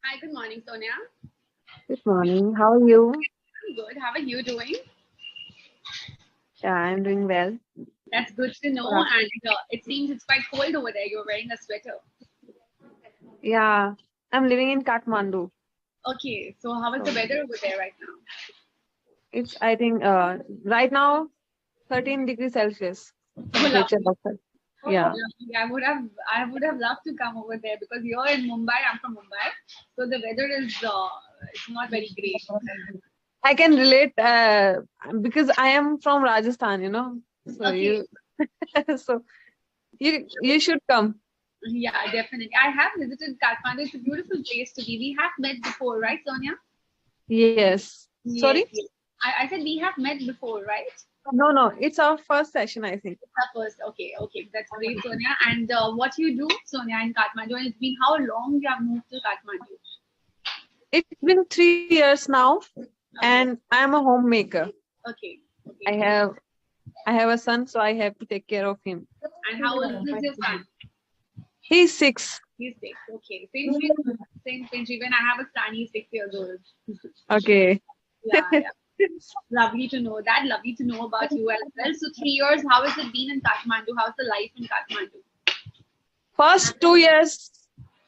Hi, good morning, Sonia. Good morning. How are you? I'm good. How are you doing? Yeah, I'm doing well. That's good to know. Uh, And it seems it's quite cold over there. You're wearing a sweater. yeah, I'm living in Kathmandu. Okay, so how is the So weather over there right now? it's, I think, right now 13 degrees Celsius Oh, temperature lovely. outside. Yeah, Lovely. I would have loved to come over there because you're in Mumbai. I'm from Mumbai, so the weather is it's not very great. I can relate because I am from Rajasthan. So Okay, so you should come. yeah, definitely. I have visited Kathmandu. It's a beautiful place to be. We have met before, right, Sonia? Yes. Sorry? Yes, yes. I said we have met before, right? No, no, it's our first session, I think. First, okay, okay, that's great, Sonia. And what you do, Sonia, in Kathmandu, and it's been how long you have moved to Kathmandu? It's been 3 years now, Okay, and I'm a homemaker. okay, I okay. have I have a son, so I have to take care of him. And how old is your son? He's 6. He's 6. Okay, same thing, same thing. Even I have a son, he's 6 years old. Okay. Yeah, yeah. Lovely to know that. Lovely to know about you as well. So 3 years, how has it been in Kathmandu? How's the life in Kathmandu? First 2 years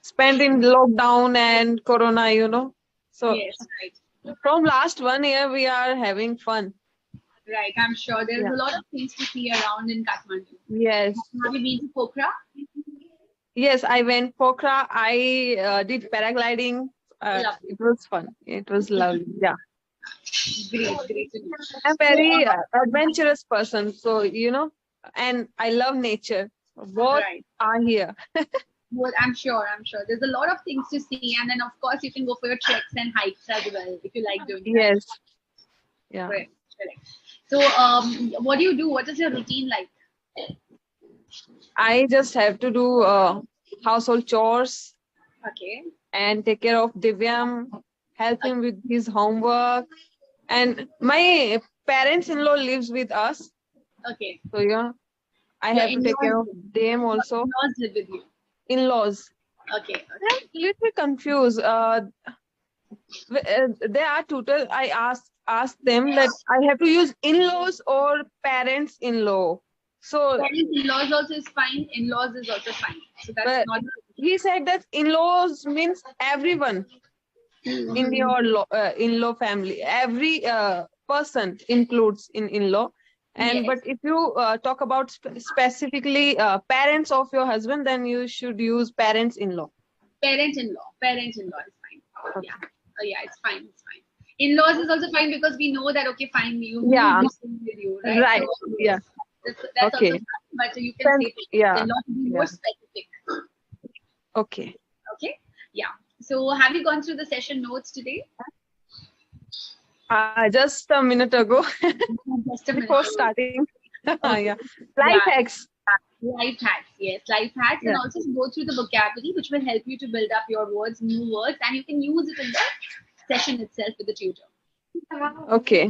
spent in lockdown and corona. So Yes, right. from last 1 year, we are having fun. Right, I'm sure there's Yeah. a lot of things to see around in Kathmandu. Yes. Have you been to Pokhara? Yes, I went Pokhara. I did paragliding. Lovely. It was fun. It was lovely. Yeah. Great, great to know. I'm So, very adventurous person. So, and I love nature. Both right. are here. Well, I'm sure. There's a lot of things to see, and then of course you can go for your treks and hikes as well if you like doing that. Yes. Yeah. Correct, correct. So, what do you do? What is your routine like? I just have to do household chores Okay, and take care of Divyam, help him with his homework. And my parents-in-law lives with us. okay. So, I Your have to take care in-laws, of them also. in-laws live with you. In-laws. Okay, okay. I'm a little bit confused. They are tutor. I asked them that I have to use in-laws or parents-in-law. So Parents in-laws also is fine. In-laws is also fine. So that's but not. he said that in-laws means everyone in your in-law family. Every person includes in in-law. And Yes, but if you talk about specifically parents of your husband, then you should use parents-in-law. parent-in-law. Parent-in-law is fine. Okay. Yeah, yeah, it's fine. It's fine. In-laws is also fine because we know that okay, fine, you Yeah. live with you, right? Right. So Yeah. that's also Okay. fine. But you can say Yeah. in-law to be more Yeah. specific. Okay. Okay. Yeah. So have you gone through the session notes today? Just a minute ago Just a minute. before starting. Okay. Yeah. Yeah. Life hacks. Life hacks, yes, life hacks, and Yeah. also go through the vocabulary, which will help you to build up your words, new words, and you can use it in the session itself with the tutor. Okay.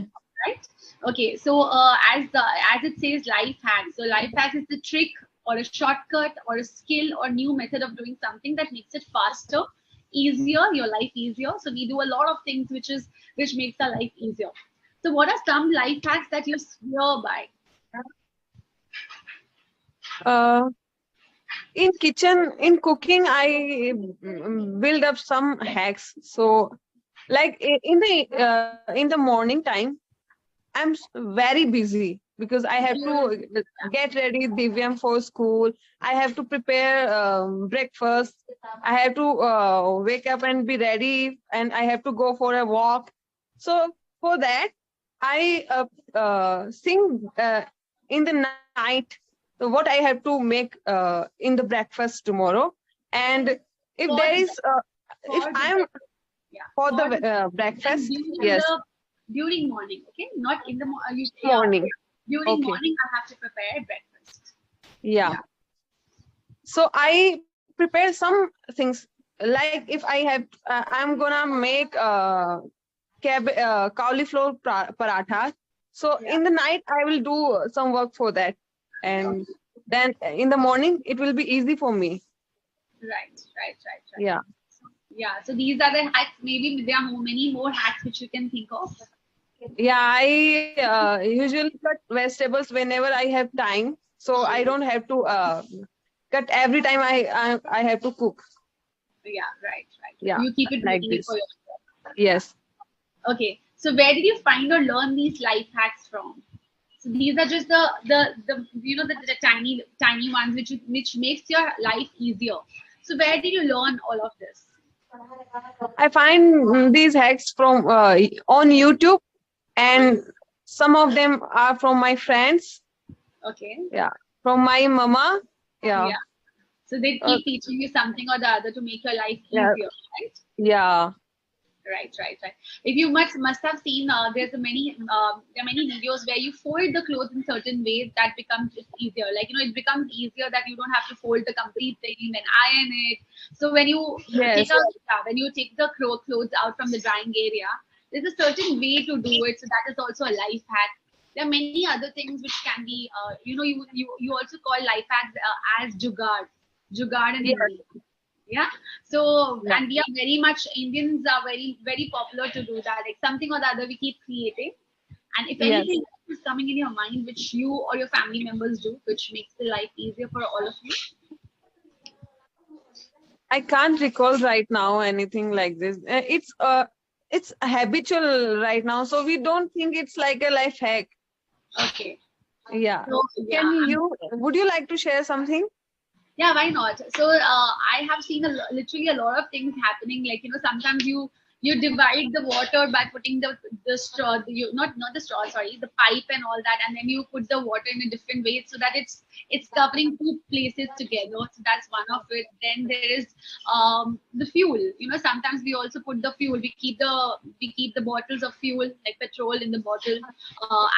Right? Okay. So as it says, life hacks. So life hacks is the trick or a shortcut or a skill or new method of doing something that makes it faster, easier, your life easier. So we do a lot of things which makes our life easier. So what are some life hacks that you swear by? Uh, in cooking, I build up some hacks. So, like in the morning time, I'm very busy because I have to get ready Divyam for school. I have to prepare breakfast. I have to wake up and be ready, and I have to go for a walk. So for that, I sing in the night what I have to make in the breakfast tomorrow. And if For there is, if for the I'm yeah for for the the breakfast, during yes, during morning, okay, not in the morning. during Okay. morning I have to prepare breakfast. Yeah. Yeah. So I prepare some things like if I have, I'm gonna make cauliflower paratha. So Yeah. in the night I will do some work for that, and then in the morning it will be easy for me. Right. Yeah. Yeah, so these are the hacks. Maybe there are many more hacks which you can think of. Yeah, I usually cut vegetables whenever I have time, so I don't have to cut every time I have to cook. Yeah, right. Yeah, You keep it like routine this. for yourself. Yes. Okay, so where did you find or learn these life hacks from? So these are just the you know the tiny ones which makes your life easier. So where did you learn all of this? I find these hacks from on YouTube, and some of them are from my friends. Okay. Yeah, from my mama. Yeah. Yeah. So they Uh, keep teaching you something or the other to make your life yeah. easier, right? Yeah. Right. If you must have seen, there are many videos where you fold the clothes in certain ways that becomes it easier. Like it becomes easier that you don't have to fold the complete thing and iron it. So when you Yes. when you take the clothes out from the drying area, there's a certain way to do it. So that is also a life hack. There are many other things which can be, you also call life hacks as jugaad in Yes. Hindi. Yeah. So, Yeah. and we are very much, Indians are very popular to do that. Like something or the other we keep creating. And if Yes. anything is coming in your mind which you or your family members do, which makes the life easier for all of you. I can't recall right now anything like this. It's habitual right now, so we don't think it's like a life hack. Okay. Yeah. So Can yeah, would you like to share something? yeah, why not? So I have seen literally a lot of things happening. Like sometimes you divide the water by putting the straw, not the straw, sorry, the pipe and all that, and then you put the water in a different way so that it's covering two places together. So that's one of it. Then there is the fuel. Sometimes we also put the fuel. We keep the bottles of fuel like petrol in the bottle,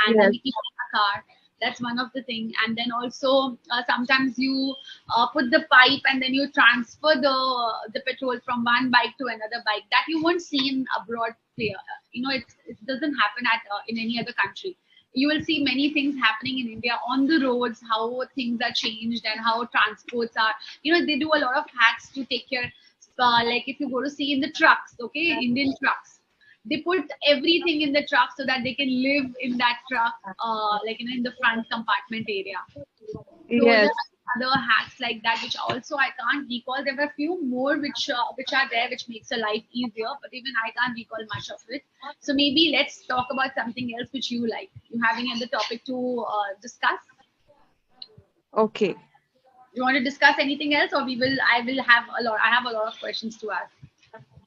and then Yes. we keep it in a car. That's one of the thing. And then also sometimes you put the pipe and then you transfer the petrol from one bike to another bike that you won't see in abroad player. It doesn't happen at in any other country. You will see many things happening in India on the roads, how things are changed and how transports are. They do a lot of hacks to take care. Like if you go to see in the trucks, okay, Indian trucks, they put everything in the truck so that they can live in that truck, like in the front compartment area. Those Yes. are other hacks like that, which also I can't recall. There were a few more which are there, which makes a life easier, but even I can't recall much of it. So maybe let's talk about something else which you like. You have any other topic to discuss? Okay. You want to discuss anything else, or we will? I will have a lot. I have a lot of questions to ask.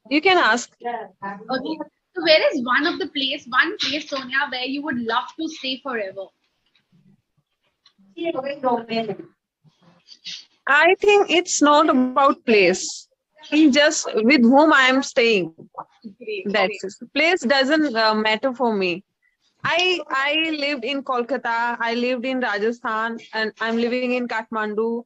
You can ask. Okay. So where is one place, Sonia, where you would love to stay forever? I think it's not about place. It's just with whom I am staying. Great. That's it. Place doesn't matter for me. I lived in Kolkata. I lived in Rajasthan, and I'm living in Kathmandu.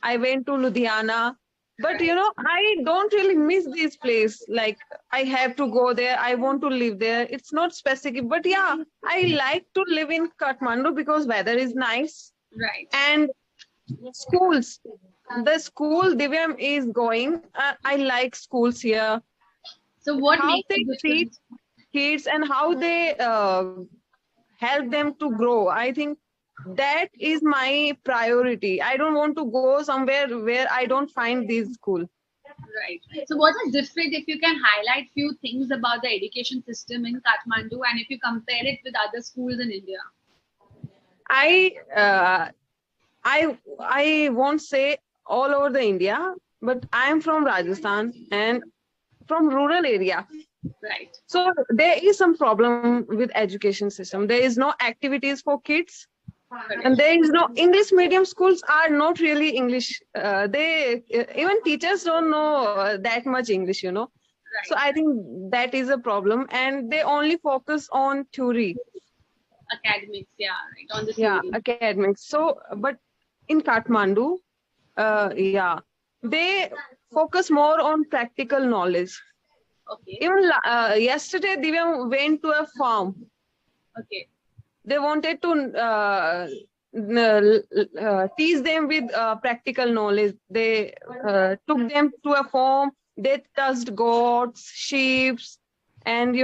I went to Ludhiana, but I don't really miss this place. Like I have to go there. I want to live there. It's not specific, but yeah, I like to live in Kathmandu because weather is nice Right. and schools. The school Divyam is going. I like schools here. So what How makes they it treat different? kids and how they help them to grow. I think that is my priority. I don't want to go somewhere where I don't find this school. Right. So what is different if you can highlight few things about the education system in Kathmandu and if you compare it with other schools in India? I uh, I won't say all over the India, but I'm from Rajasthan and from rural area. Right. So there is some problem with education system. There is no activities for kids, and there is no English medium schools are not really English. They even teachers don't know that much English. Right. So I think that is a problem, and they only focus on theory. Academics, yeah, right, on the Yeah, theory. academics. So, but in Kathmandu, yeah, they focus more on practical knowledge. Okay. Even yesterday, Divya went to a farm. Okay. They wanted to teach them with practical knowledge. They took them to a farm. They touched goats, sheep, and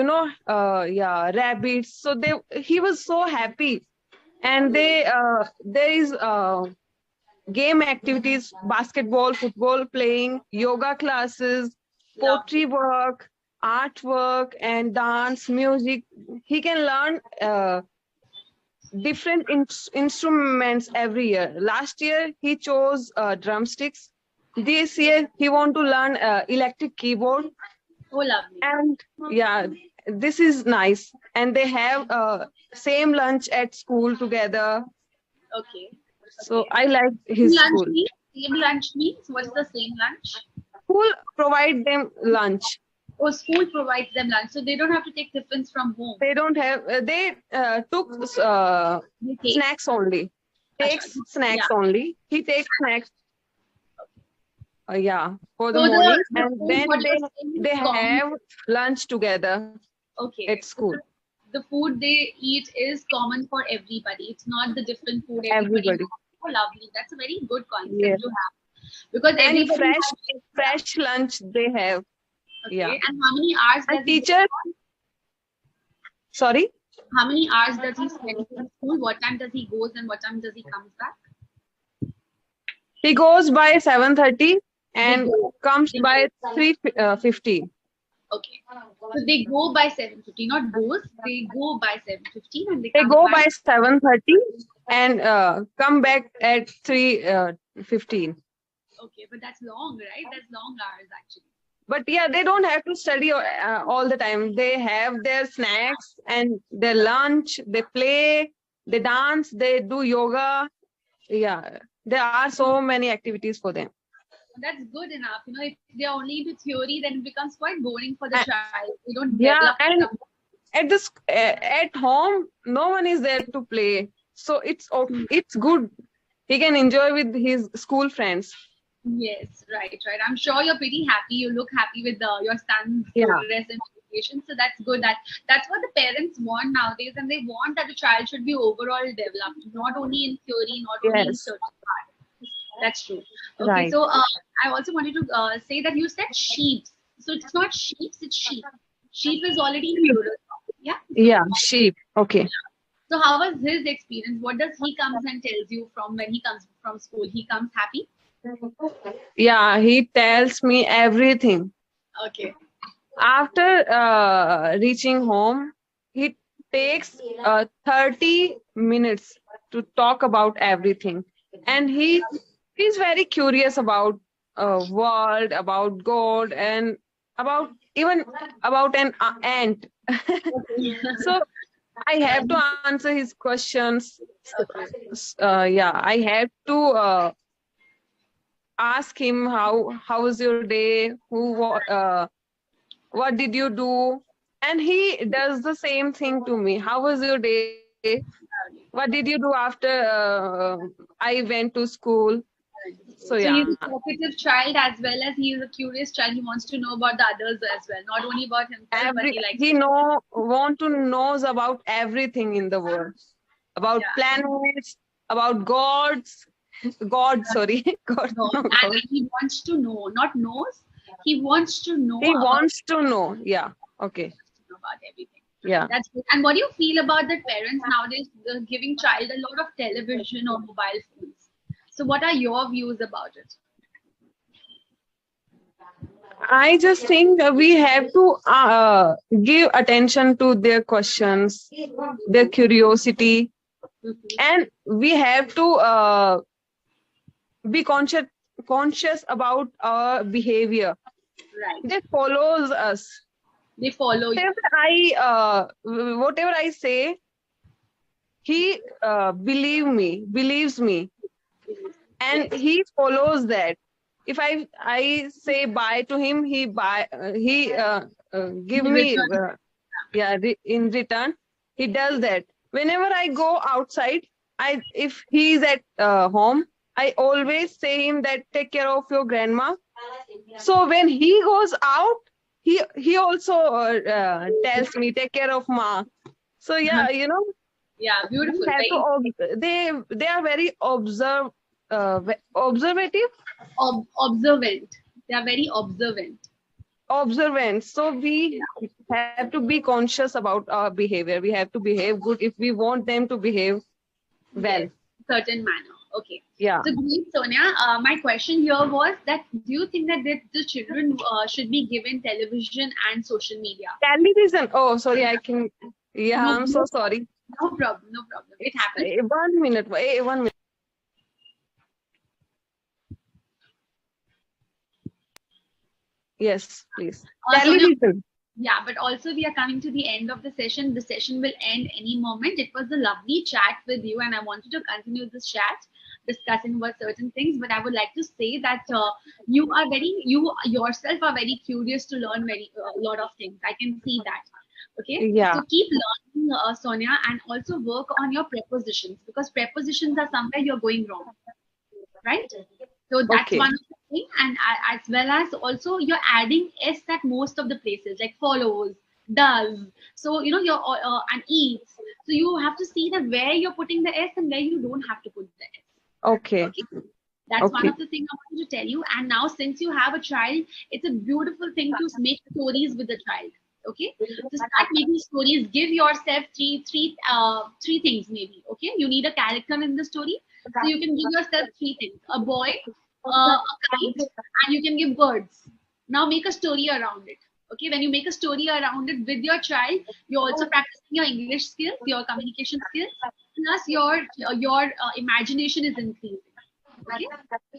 rabbits. So he was so happy. And there is game activities, basketball, football playing, yoga classes, Lovely. poetry work, artwork, and dance, music. He can learn different instruments every year. Last year, he chose drumsticks. This year, he want to learn electric keyboard. Oh, lovely. And yeah, this is nice. And they have same lunch at school together. Okay. So Okay. I like his Lunch school. means? Same lunch means? What's the same lunch? School provide them lunch. Oh, school provides them lunch, so they don't have to take tiffins from home. They don't have. They took They take. snacks only. Takes snacks only. He takes snacks. For the So morning, the and food, then what you're saying is they common. have lunch together Okay. at school. The food they eat is common for everybody. It's not the different food everybody. Everybody. Oh, lovely. That's a very good concept Yes. to have. Because And everybody fresh lunch they have. okay. Yeah. And how many hours does And he teacher, sorry, how many hours does he spend in school? What time does he goes and what time does he comes back? he goes by 7:30 and comes by 3:50. Okay. So they go by 7:50, not goes. They go by 7:15 and They come go by by 7:30 and come back at 3:15. Okay, but that's long, right? That's long hours actually. But yeah, they don't have to study all the time. They have their snacks and their lunch. They play, they dance, they do yoga. Yeah, there are so many activities for them. That's good enough. You know, if they're only into theory, then it becomes quite boring for the child. They don't Yeah, develop. and at home, no one is there to play. So it's good. He can enjoy with his school friends. Yes, right. I'm sure you're pretty happy. You look happy with your son's Yeah. progress in education. So that's good. That's what the parents want nowadays, and they want that the child should be overall developed, not only in theory, not only in Yes. certain part. That's true. Okay, Right. so I also wanted to say that you said sheep. So it's not sheep, it's sheep. Sheep is already in plural. Yeah. Yeah, sheep. Okay. So how was his experience? What does he comes and tells you from when he comes from school? He comes happy? Yeah, he tells me everything. Okay. After reaching home, he takes 30 minutes to talk about everything. And he's very curious about world, about God, and even about an ant. So I have to answer his questions. I have to ask him how was your day, what did you do, and he does the same thing to me. How was your day? What did you do after I went to school? So So yeah, he's a talkative child as well as he is a curious child. He wants to know about the others as well, not only about himself, but he likes he want to knows about everything in the world, about planets, about gods. God, sorry, God. to know. No, God. And he wants to know, not knows. He wants to know He about, wants to know. Yeah. Okay. about everything. Yeah. That's good. And what do you feel about the parents nowadays giving child a lot of television or mobile phones? So what are your views about it? I just think that we have to give attention to their questions, their curiosity, and we have to be conscious about our behavior. Right. They follows us. They follow you. Whatever I say, he believes me, and he follows that. If I say bye to him, he give me in return. He does that. Whenever I go outside, if he is at home, I always say him that take care of your grandma. So when he goes out, he also tells me take care of ma. So yeah, you know. Yeah, beautiful. They are very observative. Observant. They are very observant. observant. So we have to be conscious about our behavior. We have to behave good if we want them to behave well. Yes, certain manner. Okay. Yeah. So great, Sonia. My question here was that do you think that the children should be given television and social media? Television. Oh, sorry. I can. Yeah, No, I'm so sorry. no problem. No problem. It happens. 1 minute. 1 minute. Yes, please. Sonia, Television. yeah, but also we are coming to the end of the session. The session will end any moment. It was a lovely chat with you, and I wanted to continue this chat discussing about certain things. But I would like to say that you yourself are very curious to learn a lot of things. I can see that. Okay, Yeah. so keep learning, Sonia, and also work on your prepositions, because prepositions are somewhere you're going wrong, right? So that's Okay. one of the thing, and as well as also you're adding s at most of the places, like follows, does. So you're and eats. So you have to see that where you're putting the s and where you don't have to put the s. Okay. Okay. That's one Okay. of the things I wanted to tell you. And now, since you have a child, it's a beautiful thing to make stories with the child. Okay, so start making stories. Give yourself three things maybe. Okay, you need a character in the story, so you can give yourself three things: a boy, a kite, and you can give birds. Now make a story around it. Okay, when you make a story around it with your child, you're also practicing your English skills, your communication skills, plus your imagination is increasing. Okay,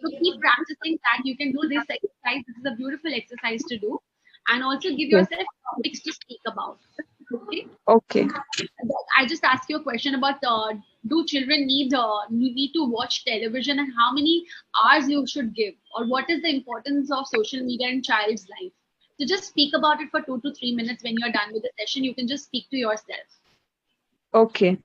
so keep practicing that. You can do this exercise. This is a beautiful exercise to do, and also give Yes. yourself topics to speak about. Okay, Okay. I just asked you a question about do children need to watch television, and how many hours you should give, or what is the importance of social media in child's life. So just speak about it for 2 to 3 minutes. When you're done with the session, you can just speak to yourself. Okay.